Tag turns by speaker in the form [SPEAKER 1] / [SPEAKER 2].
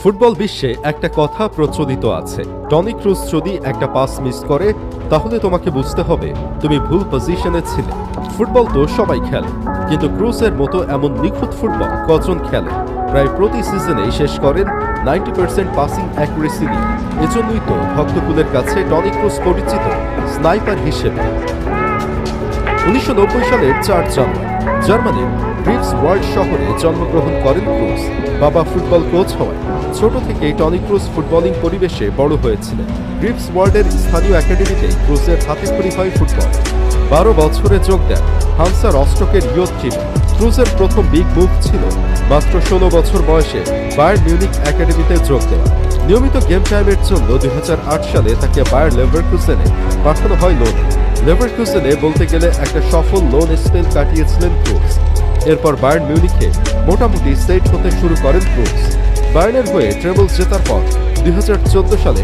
[SPEAKER 1] Football বিশ্বে একটা কথা প্রচলিত আছে, টনি ক্রুস যদি একটা পাস মিস করে তাহলে তোমাকে বুঝতে হবে তুমি ভুল পজিশনে ছিলে। ফুটবল তো সবাই খেলে, কিন্তু ক্রুসের মতো এমন নিখুঁত ফুটবল কজন খেলে? প্রায় প্রতি সিজনেই শেষ করেন 90% পাসিং অ্যাকুরেসি নিয়ে। এজন্যই তো ভক্তকুলের কাছে টনি ক্রুস পরিচিত স্নাইপার হিসেবে। 1990 সালের 4 জানুয়ারি জার্মানির গ্রিফসওয়াল্ড শহরে জন্মগ্রহণ করেন ক্রুস। বাবা ফুটবল কোচ হওয়ায় ছোট থেকেই টনি ক্রুস ফুটবলিং পরিবেশে বড় হয়েছিলেন। গ্রিফসওয়াল্ডের স্থানীয় একাডেমিতে ক্রুসের হাতেখড়ি হয় ফুটবল। 12 বছরে যোগ দেন হানসা রস্টকের ইয়ুথ টিমে। ক্রুসের প্রথম বিগ মুভ ছিল মাত্র 16 বছর বয়সে বায়ার্ন মিউনিখ একাডেমিতে যোগ দেওয়া। নিয়মিত গেম টাইমের জন্য 2008 সালে তাকে বায়ার লেভারকুসেনে পাঠানো হয় লোনে। লেভারকুসেনে বলতে গেলে একটা সফল লোন স্পেল কাটিয়েছিলেন ক্রুস। এরপর বায়ার্ন মিউনিখে মোটামুটি সেট হতে শুরু করেন ক্রুস। বায়ার্নের হয়ে ট্রেবল জেতার পর 2014 সালে